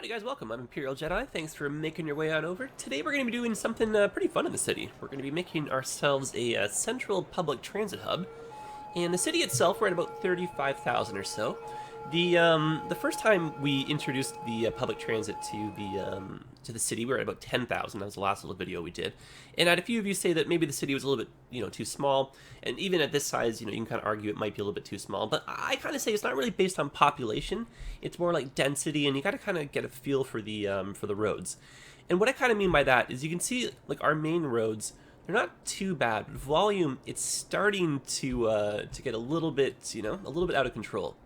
Howdy guys, welcome. I'm Imperial Jedi. Thanks for making your way on over. Today we're going to be doing something pretty fun in the city. We're going to be making ourselves a central public transit hub. And the city itself, we're at about 35,000 or so. The first time we introduced the public transit to the city, we were at about 10,000. That was the last little video we did. And I had a few of you say that maybe the city was a little bit, too small. And even at this size, you can kind of argue it might be a little bit too small. But I kind of say it's not really based on population. It's more like density, and you got to kind of get a feel for the roads. And what I kind of mean by that is you can see like our main roads. They're not too bad, but volume, it's starting to get a little bit out of control.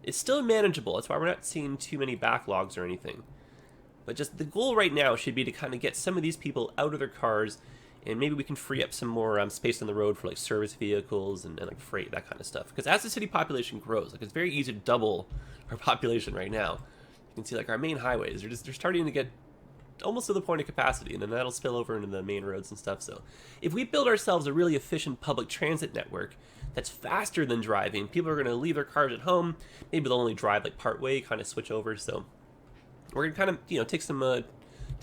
It's still manageable. That's why we're not seeing too many backlogs or anything. But just the goal right now should be to kind of get some of these people out of their cars, and maybe we can free up some more space on the road for like service vehicles and like freight, that kind of stuff. Because as the city population grows, like it's very easy to double our population right now. You can see like our main highways, they're starting to get almost to the point of capacity, and then that'll spill over into the main roads and stuff. So if we build ourselves a really efficient public transit network that's faster than driving, people are going to leave their cars at home. Maybe they'll only drive like part way, kind of switch over. So we're going to kind of take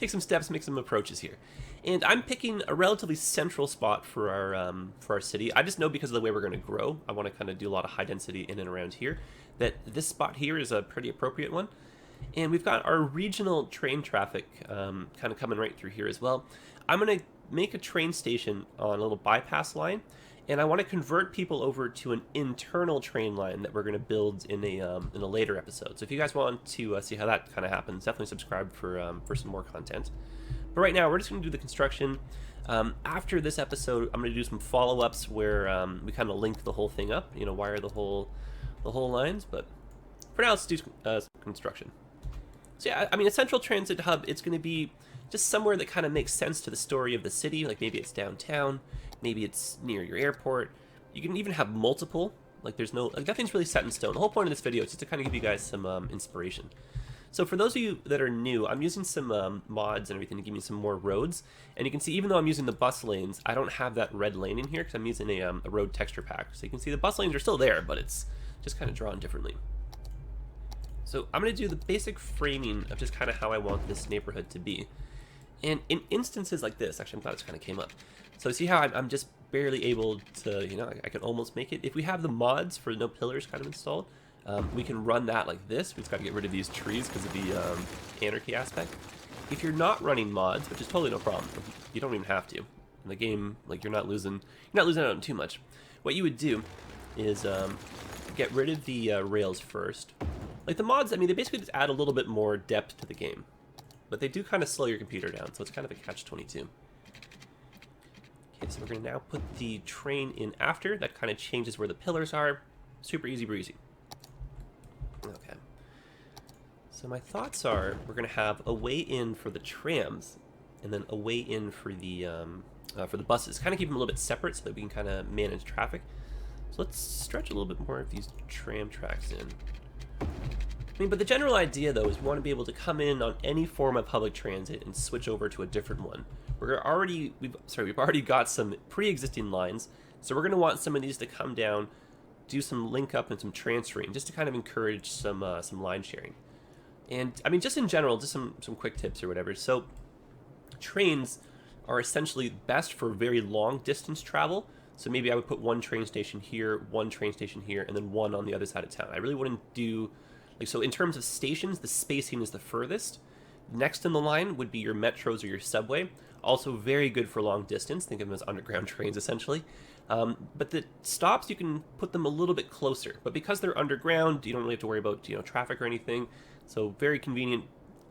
some steps, make some approaches here. And I'm picking a relatively central spot for our city. I just know because of the way we're going to grow, I want to kind of do a lot of high density in and around here, that this spot here is a pretty appropriate one. And we've got our regional train traffic kind of coming right through here as well. I'm going to make a train station on a little bypass line, and I want to convert people over to an internal train line that we're going to build in a later episode. So if you guys want to see how that kind of happens, definitely subscribe for some more content. But right now, we're just going to do the construction. After this episode, I'm going to do some follow-ups where we kind of link the whole thing up, wire the whole lines. But for now, let's do construction. So yeah, I mean, a central transit hub, it's going to be just somewhere that kind of makes sense to the story of the city. Like maybe it's downtown, maybe it's near your airport. You can even have multiple. Like nothing's really set in stone. The whole point of this video is just to kind of give you guys some inspiration. So for those of you that are new, I'm using some mods and everything to give me some more roads. And you can see, even though I'm using the bus lanes, I don't have that red lane in here because I'm using a road texture pack. So you can see the bus lanes are still there, but it's just kind of drawn differently. So I'm going to do the basic framing of just kind of how I want this neighborhood to be. And in instances like this, actually I'm glad this kind of came up. So see how I'm just barely able to, I can almost make it. If we have the mods for no pillars kind of installed, we can run that like this. We've just got to get rid of these trees because of the anarchy aspect. If you're not running mods, which is totally no problem, you don't even have to. In the game, like you're not losing out on too much. What you would do is get rid of the rails first. Like the mods, I mean, they basically just add a little bit more depth to the game. But they do kind of slow your computer down, so it's kind of a catch-22. Okay, so we're going to now put the train in after. That kind of changes where the pillars are. Super easy breezy. Okay. So my thoughts are we're going to have a way in for the trams, and then a way in for the buses. Kind of keep them a little bit separate so that we can kind of manage traffic. So let's stretch a little bit more of these tram tracks in. I mean, but the general idea, though, is we want to be able to come in on any form of public transit and switch over to a different one. We've already got some pre-existing lines, so we're going to want some of these to come down, do some link up and some transferring, just to kind of encourage some line sharing. And I mean, just in general, just some quick tips or whatever. So trains are essentially best for very long distance travel. So maybe I would put one train station here, and then one on the other side of town. I really wouldn't do, so in terms of stations, the spacing is the furthest. Next in the line would be your metros or your subway. Also very good for long distance. Think of them as underground trains, essentially. But the stops, you can put them a little bit closer. But because they're underground, you don't really have to worry about, traffic or anything. So very convenient,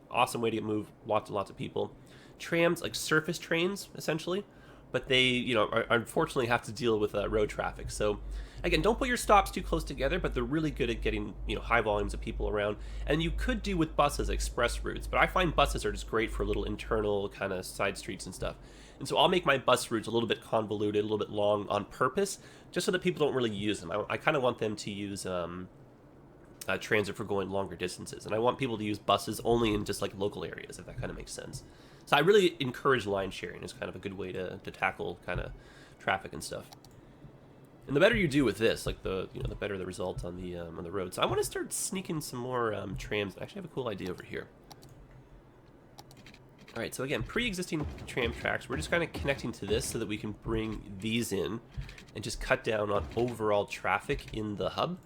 awesome way to move lots and lots of people. Trams, like surface trains, essentially. But they, unfortunately have to deal with road traffic. So, again, don't put your stops too close together, but they're really good at getting, high volumes of people around. And you could do with buses express routes, but I find buses are just great for little internal kind of side streets and stuff. And so I'll make my bus routes a little bit convoluted, a little bit long on purpose, just so that people don't really use them. I kind of want them to use transit for going longer distances. And I want people to use buses only in just like local areas, if that kind of makes sense. So I really encourage line sharing as kind of a good way to tackle kind of traffic and stuff. And the better you do with this, like the better the result on the road. So I want to start sneaking some more trams. I actually have a cool idea over here. All right, so again, pre-existing tram tracks, we're just kind of connecting to this so that we can bring these in and just cut down on overall traffic in the hub.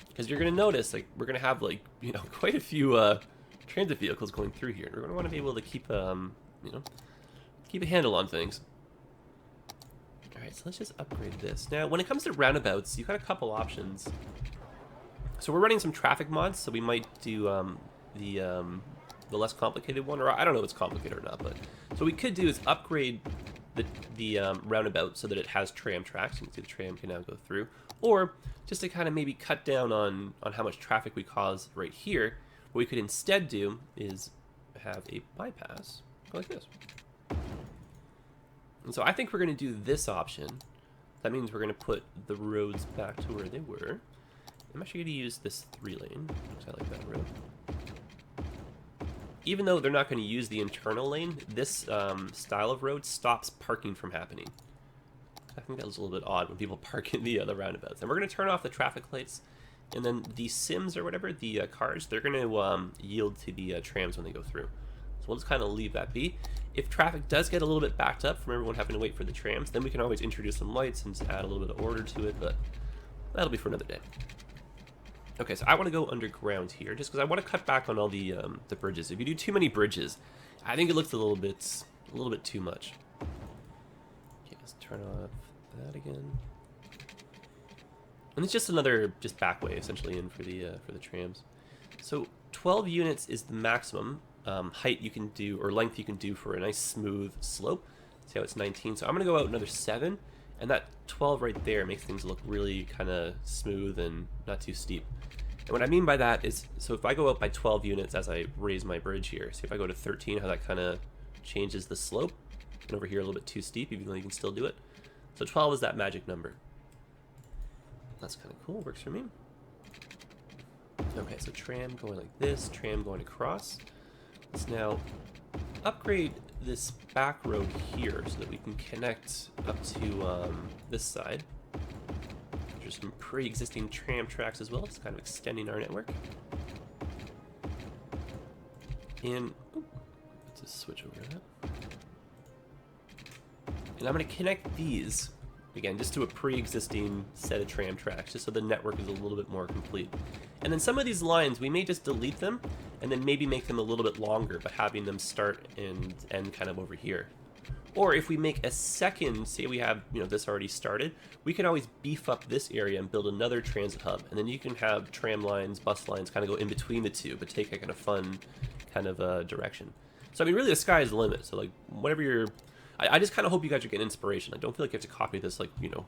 Because you're going to notice, like, we're going to have, like, you know, quite a few transit vehicles going through here. We're going to want to be able to keep, you know, keep a handle on things. All right, so let's just upgrade this. Now, when it comes to roundabouts, you've got a couple options. So we're running some traffic mods, so we might do the less complicated one, or I don't know if it's complicated or not, but so what we could do is upgrade the roundabout so that it has tram tracks. You can see the tram can now go through, or just to kind of maybe cut down on how much traffic we cause right here, what we could instead do is have a bypass go like this. And so I think we're going to do this option. That means we're going to put the roads back to where they were. I'm actually going to use this 3-lane, because I like that road. Even though they're not going to use the internal lane, this style of road stops parking from happening. I think that was a little bit odd when people park in the roundabouts. And we're going to turn off the traffic lights, and then the Sims or whatever, the cars, they're going to yield to the trams when they go through. So we'll just kind of leave that be. If traffic does get a little bit backed up from everyone having to wait for the trams, then we can always introduce some lights and just add a little bit of order to it, but that'll be for another day. Okay, so I want to go underground here, just because I want to cut back on all the bridges. If you do too many bridges, I think it looks a little bit too much. Okay, let's turn off that again. And it's just another back way essentially in for the trams. So 12 units is the maximum height you can do, or length you can do for a nice smooth slope. See how it's 19. So I'm gonna go out another 7, and that 12 right there makes things look really kind of smooth and not too steep. And what I mean by that is, so if I go up by 12 units as I raise my bridge here, see if I go to 13, how that kind of changes the slope. And over here a little bit too steep, even though you can still do it. So 12 is that magic number. That's kind of cool, works for me. Okay, so tram going like this, tram going across. Let's now upgrade this back road here so that we can connect up to this side. There's some pre-existing tram tracks as well, just kind of extending our network. And let's just switch over to that. And I'm going to connect these again just to a pre-existing set of tram tracks, just so the network is a little bit more complete. And then some of these lines we may just delete them and then maybe make them a little bit longer, but having them start and end kind of over here. Or if we make a second, say we have, you know, this already started, we can always beef up this area and build another transit hub. And then you can have tram lines, bus lines kind of go in between the two, but take a kind of fun kind of direction. So I mean, really the sky is the limit. So like whatever you're, I just kind of hope you guys are getting inspiration. I don't feel like you have to copy this like, you know,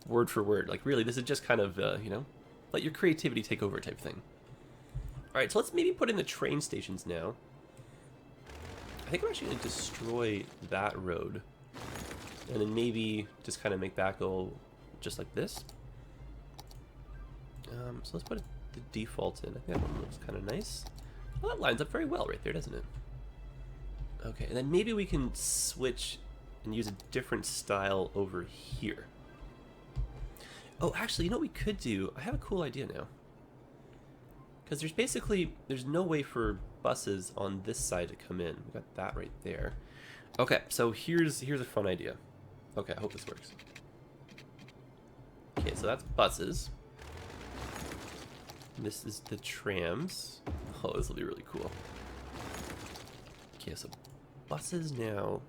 word for word. Like really, this is just kind of, you know, let your creativity take over type thing. All right, so let's maybe put in the train stations now. I think I'm actually going to destroy that road. And then maybe just kind of make that go just like this. So let's put the default in. I think that one looks kind of nice. Well, that lines up very well right there, doesn't it? Okay, and then maybe we can switch and use a different style over here. Oh, actually, you know what we could do? I have a cool idea now. Because there's no way for buses on this side to come in. We got that right there. Okay, so here's a fun idea. Okay, I hope this works. Okay, so that's buses. And this is the trams. Oh, this will be really cool. Okay, so buses now.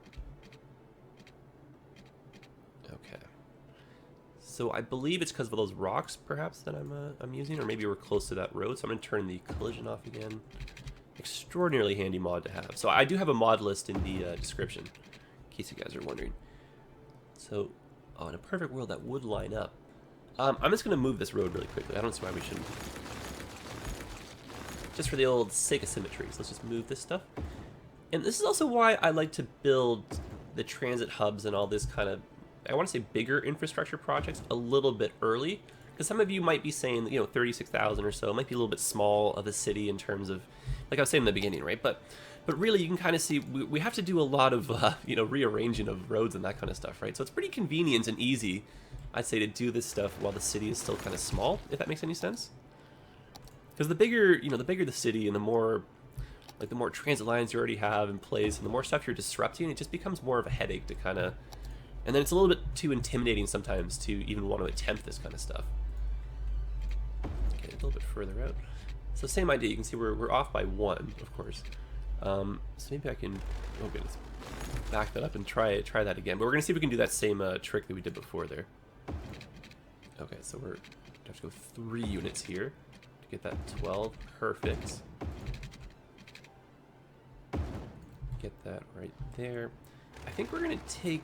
Okay. So I believe it's because of those rocks, perhaps, that I'm using, or maybe we're close to that road. So I'm going to turn the collision off again. Extraordinarily handy mod to have. So I do have a mod list in the description, in case you guys are wondering. So, oh, in a perfect world, that would line up. I'm just going to move this road really quickly. I don't see why we shouldn't. Just for the old sake of symmetry. So let's just move this stuff. And this is also why I like to build the transit hubs and all this kind of, I want to say bigger infrastructure projects a little bit early. Because some of you might be saying, you know, 36,000 or so might be a little bit small of a city in terms of, like I was saying in the beginning, right? But really you can kind of see we have to do a lot of, you know, rearranging of roads and that kind of stuff, right? So it's pretty convenient and easy, I'd say, to do this stuff while the city is still kind of small, if that makes any sense. Because the bigger, you know, the bigger the city and the more Like the more transit lines you already have in place and the more stuff you're disrupting, it just becomes more of a headache to kind of... And then it's a little bit too intimidating sometimes to even want to attempt this kind of stuff. Okay, a little bit further out. So same idea, you can see we're off by 1, of course. So maybe I can, oh goodness, back that up and try that again. But we're gonna see if we can do that same trick that we did before there. Okay, so we're gonna have to go 3 units here to get that 12, perfect. Get that right there. I think we're gonna take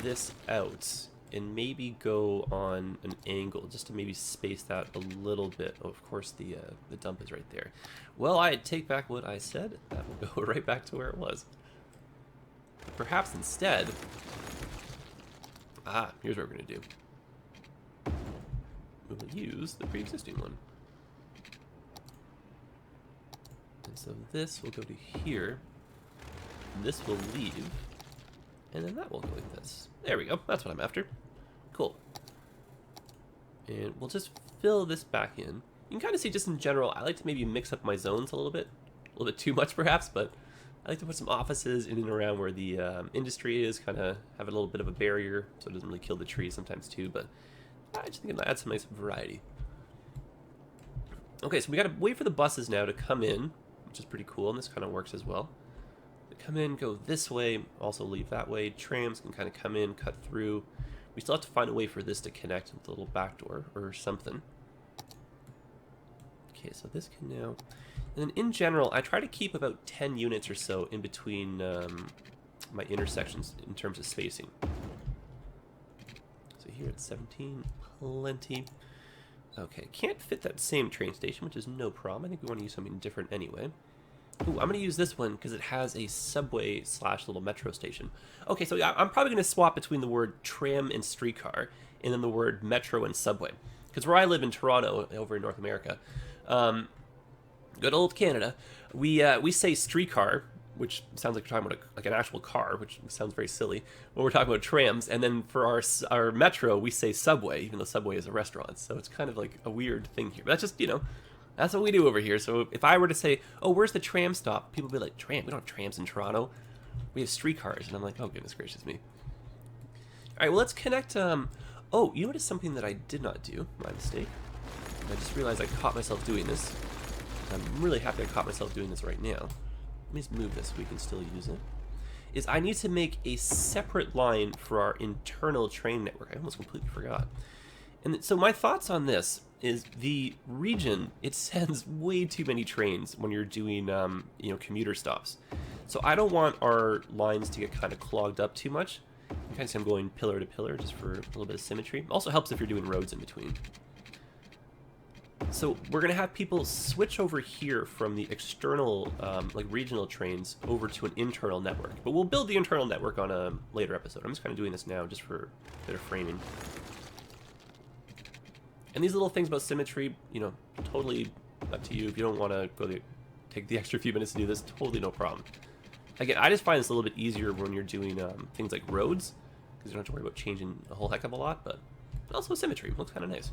this out and maybe go on an angle just to maybe space that a little bit. Oh, of course the dump is right there. Well, I take back what I said. That will go right back to where it was. But perhaps instead, here's what we're gonna do. We'll use the pre-existing one. And so this will go to here. This will leave. And then that will go like this. There we go. That's what I'm after. Cool. And we'll just fill this back in. You can kind of see just in general, I like to maybe mix up my zones a little bit too much perhaps, but I like to put some offices in and around where the industry is, kind of have a little bit of a barrier so it doesn't really kill the trees sometimes too, but I just think it'll add some nice variety. Okay, so we gotta wait for the buses now to come in, which is pretty cool, and this kind of works as well. Come in, go this way, also leave that way. Trams can kind of come in, cut through. We still have to find a way for this to connect with the little back door or something. Okay, so this can now... And then in general, I try to keep about 10 units or so in between my intersections in terms of spacing. So here at 17, plenty. Okay, can't fit that same train station, which is no problem. I think we want to use something different anyway. Ooh, I'm going to use this one because it has a subway / little metro station. Okay, so I'm probably going to swap between the word tram and streetcar and then the word metro and subway. Because where I live in Toronto, over in North America, good old Canada, we say streetcar, which sounds like we're talking about like an actual car, which sounds very silly. When we're talking about trams, and then for our metro, we say subway, even though Subway is a restaurant. So it's kind of like a weird thing here. But that's just, you know... That's what we do over here. So if I were to say, oh, where's the tram stop? People would be like, tram? We don't have trams in Toronto. We have streetcars. And I'm like, oh, goodness gracious me. All right, well, let's connect. Oh, you notice something that I did not do. My mistake. I just realized I caught myself doing this. I'm really happy I caught myself doing this right now. Let me just move this so we can still use it. Is I need to make a separate line for our internal train network. I almost completely forgot. And so my thoughts on this is the region, it sends way too many trains when you're doing, you know, commuter stops. So I don't want our lines to get kind of clogged up too much. You kind of see I'm going pillar to pillar just for a little bit of symmetry. Also helps if you're doing roads in between. So we're going to have people switch over here from the external, like regional trains over to an internal network. But we'll build the internal network on a later episode. I'm just kind of doing this now just for a bit of framing. And these little things about symmetry, you know, totally up to you. If you don't want to take the extra few minutes to do this, totally no problem. Again, I just find this a little bit easier when you're doing things like roads, because you don't have to worry about changing a whole heck of a lot, but also symmetry. Looks kind of nice.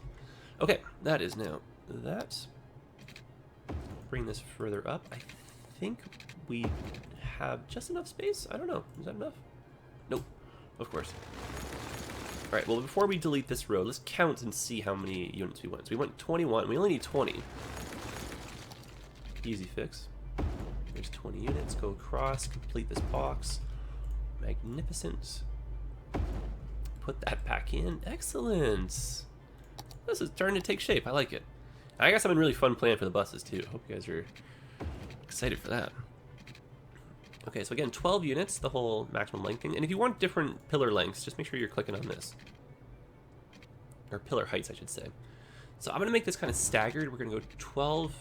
Okay, that is now that. Bring this further up. I think we have just enough space. I don't know. Is that enough? Nope. Of course. Alright, well, before we delete this road, let's count and see how many units we went. So we went 21. We only need 20. Easy fix. There's 20 units. Go across. Complete this box. Magnificent. Put that back in. Excellent. This is starting to take shape. I like it. I got something really fun planned for the buses, too. Hope you guys are excited for that. Okay, so again, 12 units, the whole maximum length thing. And if you want different pillar lengths, just make sure you're clicking on this. Or pillar heights, I should say. So I'm going to make this kind of staggered. We're going to go 12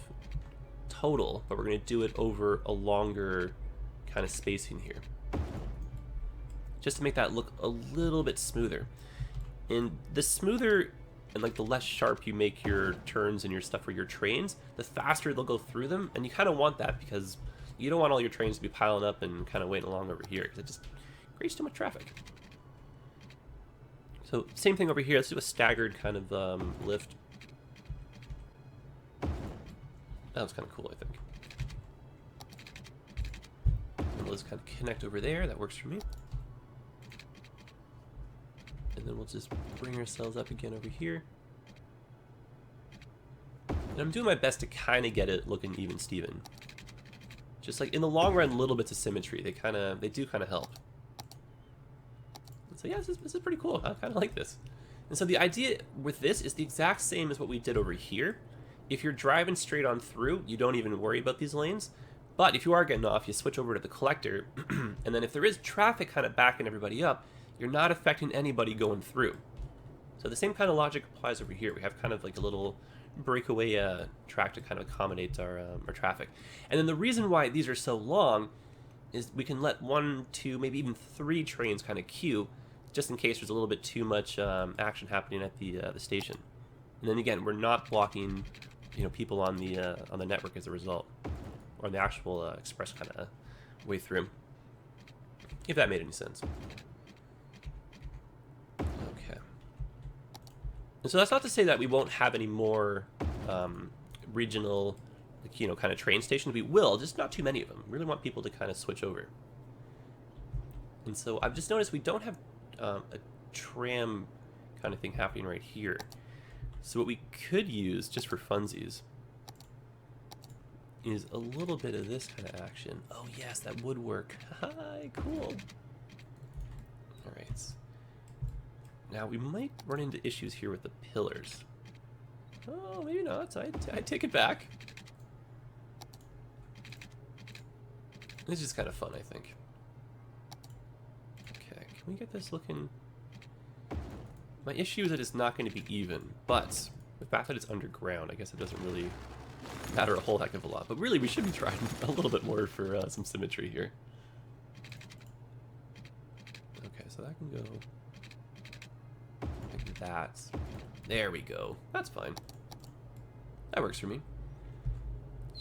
total, but we're going to do it over a longer kind of spacing here. Just to make that look a little bit smoother. And the smoother and like the less sharp you make your turns and your stuff for your trains, the faster they'll go through them. And you kind of want that because you don't want all your trains to be piling up and kind of waiting along over here because it just creates too much traffic. So same thing over here. Let's do a staggered kind of lift. That was kind of cool, I think. those kind of connect over there. That works for me. And then we'll just bring ourselves up again over here. And I'm doing my best to kind of get it looking even Steven. Just like in the long run, little bits of symmetry, they do kind of help. And so yeah, this is pretty cool. I kind of like this. And so the idea with this is the exact same as what we did over here. If you're driving straight on through, you don't even worry about these lanes. But if you are getting off, you switch over to the collector, and then if there is traffic kind of backing everybody up, you're not affecting anybody going through. So the same kind of logic applies over here. We have kind of like a little breakaway track to kind of accommodate our traffic. And then the reason why these are so long is we can let 1, 2, maybe even 3 trains kind of queue, just in case there's a little bit too much action happening at the station. And then again, we're not blocking, people on the network as a result, or on the actual express kind of way through. If that made any sense. Okay. And so that's not to say that we won't have any more regional, kind of train stations. We will, just not too many of them. We really want people to kind of switch over. And so I've just noticed we don't have a tram kind of thing happening right here. So what we could use, just for funsies, is a little bit of this kind of action. Oh yes, that would work. Hi, cool. Alright. Now we might run into issues here with the pillars. Oh, maybe not. I take it back. This is kind of fun, I think. Okay, can we get this looking... My issue is that it's not going to be even, but the fact that it's underground, I guess it doesn't really matter a whole heck of a lot. But really, we should be trying a little bit more for some symmetry here. Okay, so that can go like that. There we go. That's fine. That works for me.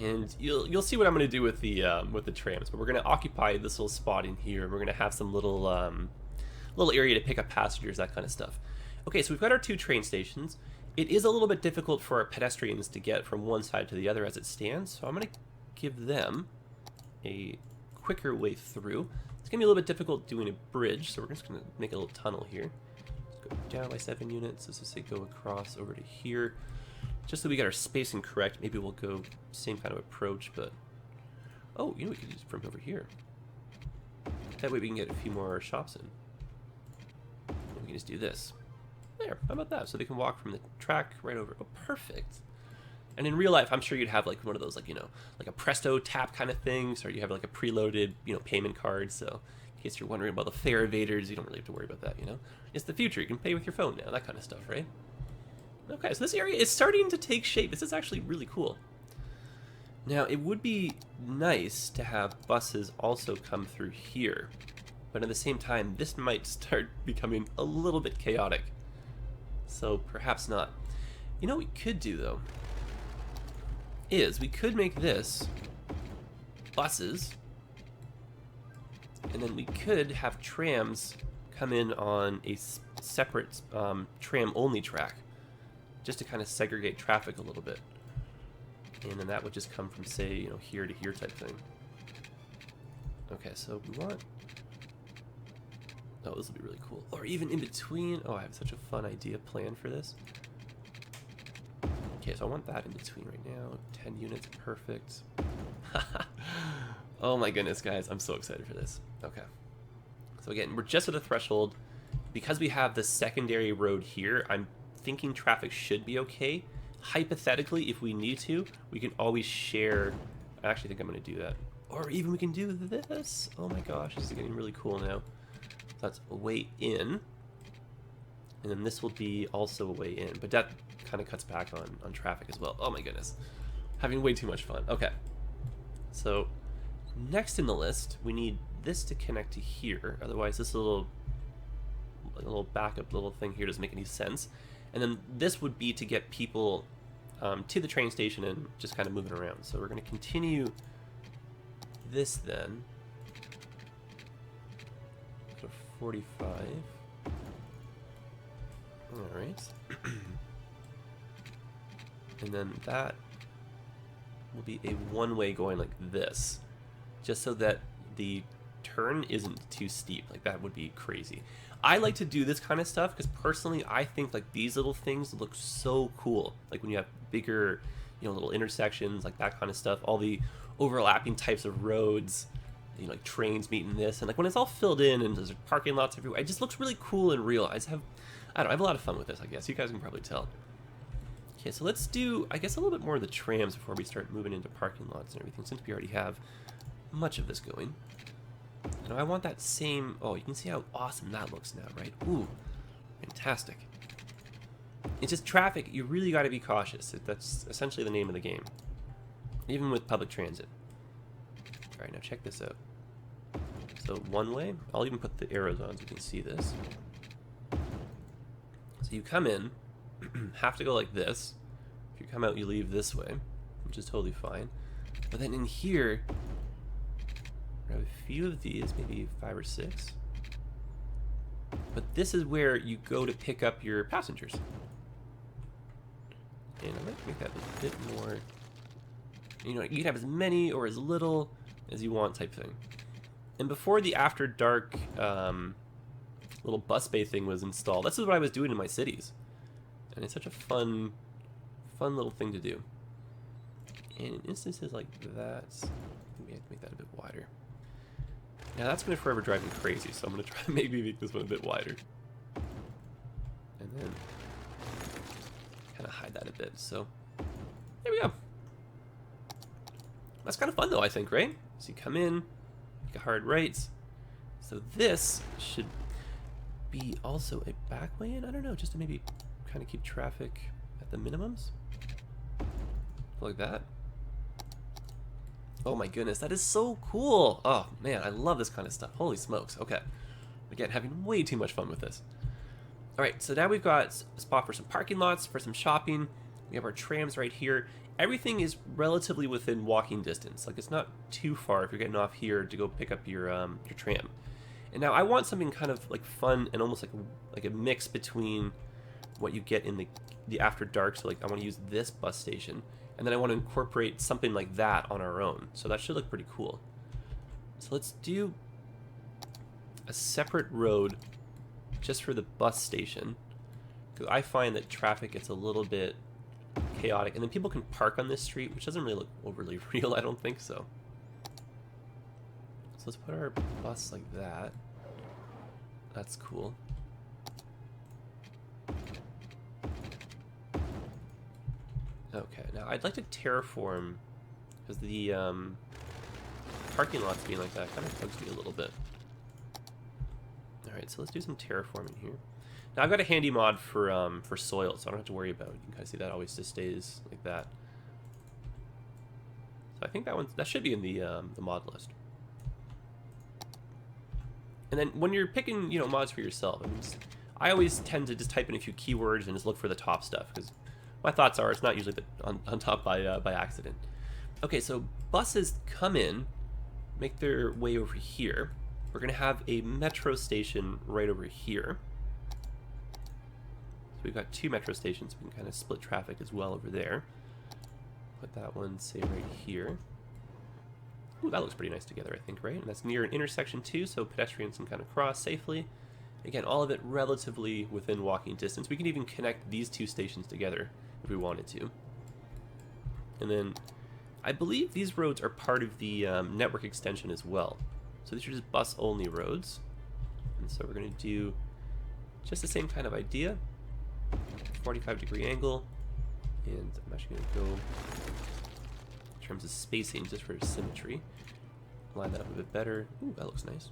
And you'll see what I'm going to do with the trams. But we're going to occupy this little spot in here, and we're going to have some little area to pick up passengers, that kind of stuff. Okay, so we've got our 2 train stations. It is a little bit difficult for our pedestrians to get from one side to the other as it stands, so I'm going to give them a quicker way through. It's going to be a little bit difficult doing a bridge, so we're just going to make a little tunnel here. Let's go down by 7 units. Let's just say go across over to here. Just so we get our spacing correct, maybe we'll go same kind of approach, but... Oh, we could use it from over here. That way we can get a few more shops in. We can just do this. There, how about that? So they can walk from the track right over. Oh, perfect. And in real life, I'm sure you'd have like one of those, like a Presto tap kind of things, or you have like a preloaded, payment card. So in case you're wondering about the fare evaders, you don't really have to worry about that, It's the future. You can pay with your phone now, that kind of stuff, right? Okay, so this area is starting to take shape. This is actually really cool. Now, it would be nice to have buses also come through here. But at the same time, this might start becoming a little bit chaotic. So perhaps not. What we could do, though, is we could make this buses, and then we could have trams come in on a separate tram-only track, just to kind of segregate traffic a little bit. And then that would just come from, say, here to here type thing. Okay, so we want... Oh, this will be really cool. Or even in between. Oh, I have such a fun idea planned for this. Okay, so I want that in between right now. 10 units, perfect. Oh my goodness, guys. I'm so excited for this. Okay. So again, we're just at the threshold. Because we have the secondary road here, I'm thinking traffic should be okay. Hypothetically, if we need to, we can always share... I actually think I'm going to do that. Or even we can do this. Oh my gosh, this is getting really cool now. So that's a way in. And then this will be also a way in. But that kind of cuts back on traffic as well. Oh my goodness. Having way too much fun. Okay. So next in the list, we need this to connect to here. Otherwise, this little backup little thing here doesn't make any sense. And then this would be to get people to the train station and just kind of moving around. So we're going to continue this then. So 45. Alright. And then that will be a one-way going like this. Just so that the turn isn't too steep. Like, that would be crazy. I like to do this kind of stuff because personally I think like these little things look so cool. Like when you have bigger, you know, little intersections, like that kind of stuff, all the overlapping types of roads, you know, like trains meeting this, and like when it's all filled in and there's parking lots everywhere, it just looks really cool and real. I don't know, I have a lot of fun with this, I guess. You guys can probably tell. Okay, so let's do, I guess, a little bit more of the trams before we start moving into parking lots and everything, since we already have much of this going. Now I want that same, oh, you can see how awesome that looks now, right? Ooh, fantastic. It's just traffic, you really got to be cautious. That's essentially the name of the game, even with public transit. All right, now check this out. So one way, I'll even put the arrows on so you can see this. So you come in, have to go like this. If you come out, you leave this way, which is totally fine. But then in here, I have a few of these, maybe 5 or 6. But this is where you go to pick up your passengers. And I might make that a bit more, you know, you can have as many or as little as you want type thing. And before the after dark little bus bay thing was installed, this is what I was doing in my cities. And it's such a fun little thing to do. And in instances like that, maybe I have to make that a bit wider. Now that's going to forever drive me crazy, so I'm going to try to maybe make this one a bit wider. And then kind of hide that a bit. So there we go. That's kind of fun though, I think, right? So you come in, make a hard right. So this should be also a back way in. I don't know, just to maybe kind of keep traffic at the minimums. Like that. Oh my goodness, that is so cool. Oh man, I love this kind of stuff. Holy smokes. Okay. Again, having way too much fun with this. All right, so now we've got a spot for some parking lots, for some shopping. We have our trams right here. Everything is relatively within walking distance. Like, it's not too far if you're getting off here to go pick up your tram. And now I want something kind of like fun and almost like a mix between what you get in the after dark. So like I want to use this bus station, and then I want to incorporate something like that on our own. So that should look pretty cool. So let's do a separate road just for the bus station, because I find that traffic gets a little bit chaotic, and then people can park on this street, which doesn't really look overly real. I don't think so. So let's put our bus like that. That's cool. Okay, now I'd like to terraform, because the parking lots being like that kind of bugs me a little bit. Alright, so let's do some terraforming here. Now I've got a handy mod for soil, so I don't have to worry about it. You can kind of see that always just stays like that. So I think that should be in the mod list. And then when you're picking, you know, mods for yourself, I always tend to just type in a few keywords and just look for the top stuff, because my thoughts are it's not usually on top by accident. Okay, so buses come in, make their way over here. We're going to have a metro station right over here. So we've got 2 metro stations. We can kind of split traffic as well over there. Put that one, say, right here. Ooh, that looks pretty nice together, I think, right? And that's near an intersection too, so pedestrians can kind of cross safely. Again, all of it relatively within walking distance. We can even connect these 2 stations together if we wanted to. And then I believe these roads are part of the network extension as well. So these are just bus-only roads. And so we're going to do just the same kind of idea. 45-degree angle. And I'm actually going to go in terms of spacing just for symmetry. Line that up a bit better. Ooh, that looks nice.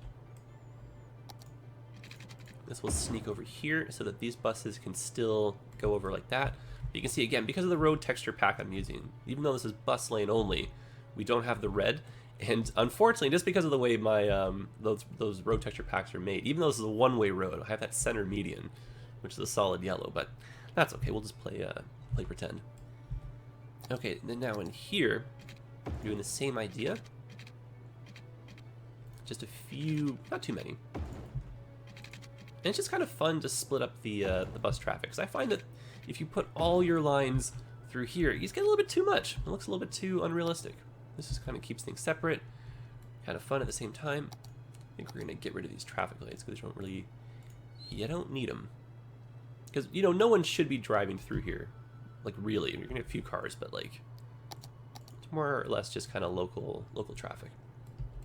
This will sneak over here so that these buses can still go over like that. But you can see, again, because of the road texture pack I'm using, even though this is bus lane only, we don't have the red. And unfortunately, just because of the way my those road texture packs are made, even though this is a one-way road, I have that center median, which is a solid yellow, but that's okay. We'll just play pretend. Okay, then now in here, we're doing the same idea. Just a few, not too many. And it's just kind of fun to split up the bus traffic, because I find that if you put all your lines through here, you just get a little bit too much. It looks a little bit too unrealistic. This just kind of keeps things separate, kind of fun at the same time. think we're gonna get rid of these traffic lights because they don't really, you don't need them. Because, you know, no one should be driving through here. Like, really, you're gonna have a few cars, but like, it's more or less just kind of local traffic.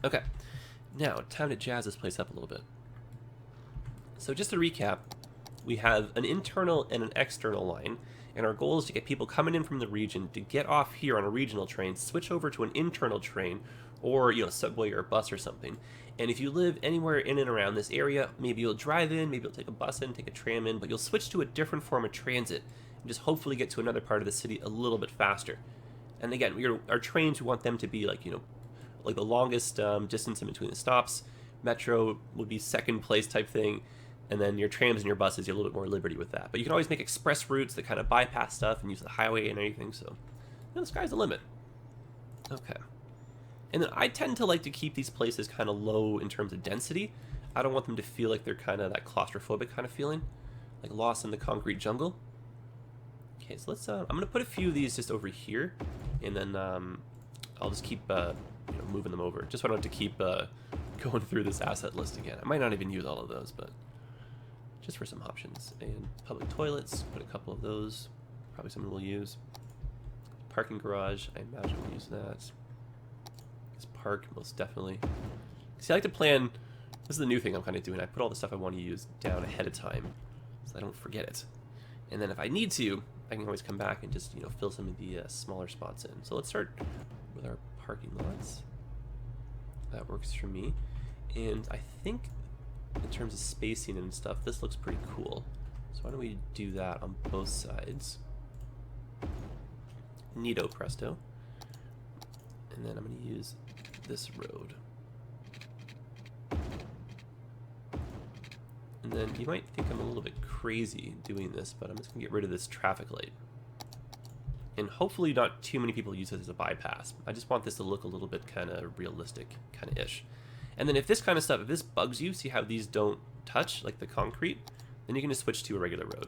Okay, now time to jazz this place up a little bit. So just to recap, we have an internal and an external line, and our goal is to get people coming in from the region to get off here on a regional train, switch over to an internal train, or, you know, subway or a bus or something. And if you live anywhere in and around this area, maybe you'll drive in, maybe you'll take a bus in, take a tram in, but you'll switch to a different form of transit and just hopefully get to another part of the city a little bit faster. And again, our trains, we want them to be like, you know, like the longest distance in between the stops. Metro would be second place type thing. And then your trams and your buses, you have a little bit more liberty with that. But you can always make express routes that kind of bypass stuff and use the highway and everything. So, you know, the sky's the limit. Okay. And then I tend to like to keep these places kind of low in terms of density. I don't want them to feel like they're kind of that claustrophobic kind of feeling, like lost in the concrete jungle. Okay, so let's. I'm gonna put a few of these just over here, and then I'll just keep you know, moving them over. Just so I don't have to keep going through this asset list again. I might not even use all of those, but just for some options. And public toilets, put a couple of those. Probably someone will use. Parking garage, I imagine we'll use that. Park, most definitely. See, I like to plan. This is the new thing I'm kind of doing. I put all the stuff I want to use down ahead of time so I don't forget it. And then if I need to, I can always come back and just, you know, fill some of the smaller spots in. So let's start with our parking lots. That works for me. And I think in terms of spacing and stuff, this looks pretty cool. So why don't we do that on both sides? Neato presto. And then I'm going to use this road. And then you might think I'm a little bit crazy doing this, but I'm just going to get rid of this traffic light. And hopefully not too many people use this as a bypass. I just want this to look a little bit kind of realistic, kind of ish. And then if this kind of stuff, if this bugs you, see how these don't touch, like the concrete, then you can just switch to a regular road.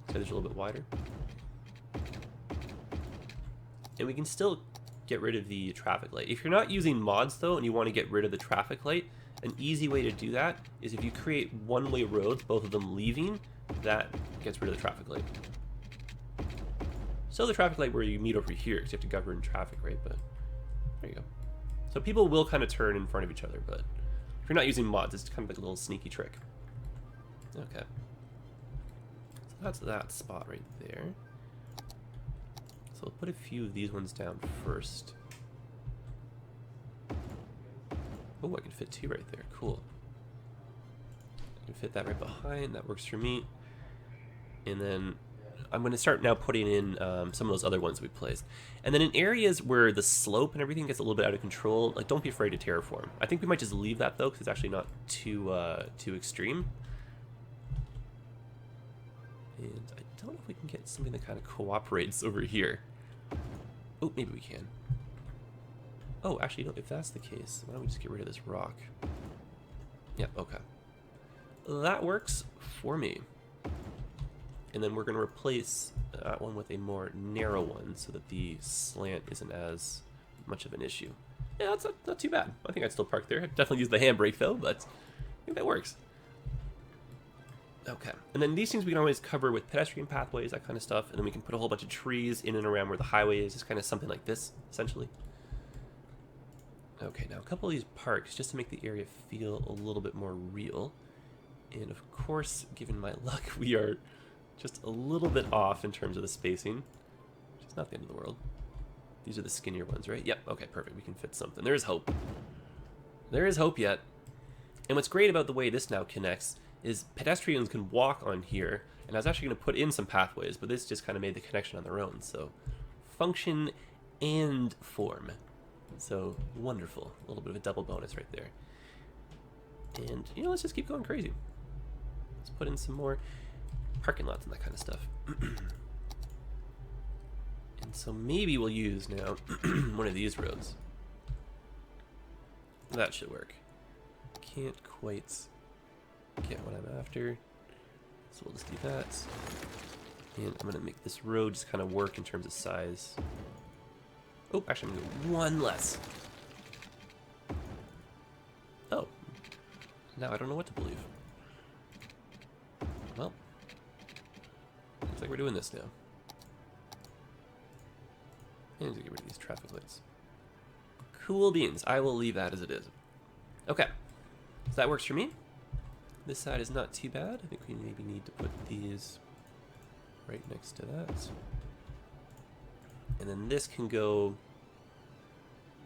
So there's a little bit wider. And we can still get rid of the traffic light. If you're not using mods though, and you want to get rid of the traffic light, an easy way to do that is if you create one-way roads, both of them leaving, that gets rid of the traffic light. So the traffic light where you meet over here, because you have to govern traffic, right? But there you go. So people will kind of turn in front of each other, but if you're not using mods, it's kind of like a little sneaky trick. Okay. So that's that spot right there. So we'll put a few of these ones down first. Oh, I can fit two right there. Cool. I can fit that right behind. That works for me. And then I'm going to start now putting in some of those other ones we placed. And then in areas where the slope and everything gets a little bit out of control, like don't be afraid to terraform. I think we might just leave that though, because it's actually not too extreme. And I don't know if we can get something that kind of cooperates over here. Oh, maybe we can. Oh, actually, no, if that's the case, why don't we just get rid of this rock? Yep, okay. That works for me. And then we're going to replace that one with a more narrow one so that the slant isn't as much of an issue. Yeah, that's not too bad. I think I'd still park there. I'd definitely use the handbrake though, but I think that works. Okay, and then these things we can always cover with pedestrian pathways, that kind of stuff, and then we can put a whole bunch of trees in and around where the highway is, just kind of something like this, essentially. Okay, now a couple of these parks, just to make the area feel a little bit more real. And of course, given my luck, we are just a little bit off in terms of the spacing, which is not the end of the world. These are the skinnier ones, right? Yep, okay, perfect, we can fit something. There is hope. There is hope yet. And what's great about the way this now connects is pedestrians can walk on here, and I was actually going to put in some pathways, but this just kind of made the connection on their own, so function and form. So wonderful, a little bit of a double bonus right there. And, you know, let's just keep going crazy. Let's put in some more parking lots and that kind of stuff. And so maybe we'll use now one of these roads. That should work. Can't quite get what I'm after, so we'll just do that. And I'm gonna make this road just kind of work in terms of size. Oh, actually I'm gonna do one less. Now I don't know what to believe. Well, looks like we're doing this now. And to get rid of these traffic lights. Cool beans. I will leave that as it is. Okay. So that works for me. This side is not too bad. I think we maybe need to put these right next to that. And then this can go,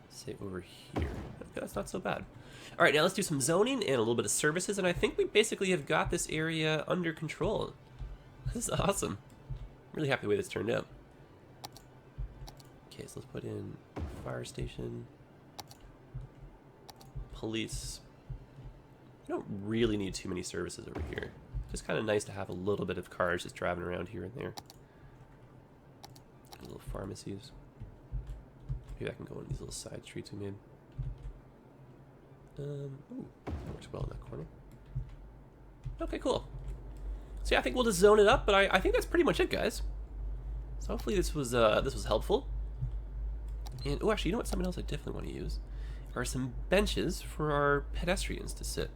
say, over here. Okay, that's not so bad. All right, now let's do some zoning and a little bit of services, and I think we basically have got this area under control. This is awesome. I'm really happy the way this turned out. Okay, so let's put in fire station, police. You don't really need too many services over here. Just kind of nice to have a little bit of cars just driving around here and there. Little pharmacies. Maybe I can go in these little side streets we made. Ooh, that works well in that corner. Okay, cool. So yeah, I think we'll just zone it up, but I think that's pretty much it, guys. So hopefully this was helpful. And oh, actually, you know what? Something else I definitely want to use are some benches for our pedestrians to sit.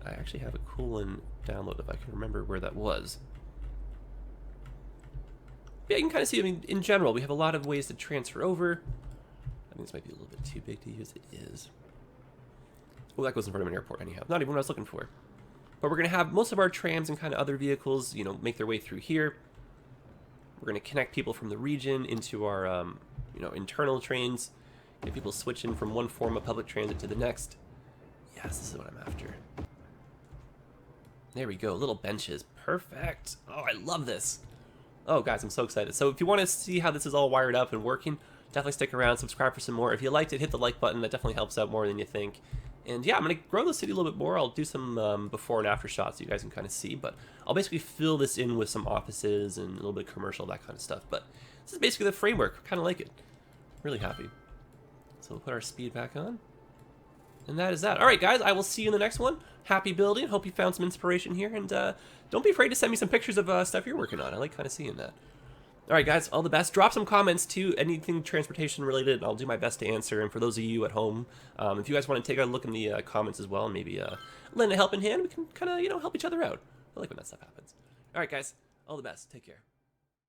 I actually have a cool one download if I can remember where that was. Yeah, you can kind of see, I mean, in general, we have a lot of ways to transfer over. I think this might be a little bit too big to use. It is. Oh, that goes in front of an airport anyhow. Not even what I was looking for. But we're going to have most of our trams and kind of other vehicles, you know, make their way through here. We're going to connect people from the region into our, you know, internal trains. Get people switching from one form of public transit to the next. Yes, this is what I'm after. There we go. Little benches. Perfect. Oh, I love this. Oh, guys, I'm so excited. So if you want to see how this is all wired up and working, definitely stick around, subscribe for some more. If you liked it, hit the like button. That definitely helps out more than you think. And yeah, I'm going to grow the city a little bit more. I'll do some before and after shots so you guys can kind of see. But I'll basically fill this in with some offices and a little bit of commercial, that kind of stuff. But this is basically the framework. Kind of like it. Really happy. So we'll put our speed back on. And that is that. All right, guys, I will see you in the next one. Happy building. Hope you found some inspiration here. And don't be afraid to send me some pictures of stuff you're working on. I like kind of seeing that. All right, guys, all the best. Drop some comments, too, anything transportation related, and I'll do my best to answer. And for those of you at home, if you guys want to take a look in the comments as well and maybe lend a helping hand, we can kind of, you know, help each other out. I like when that stuff happens. All right, guys, all the best. Take care.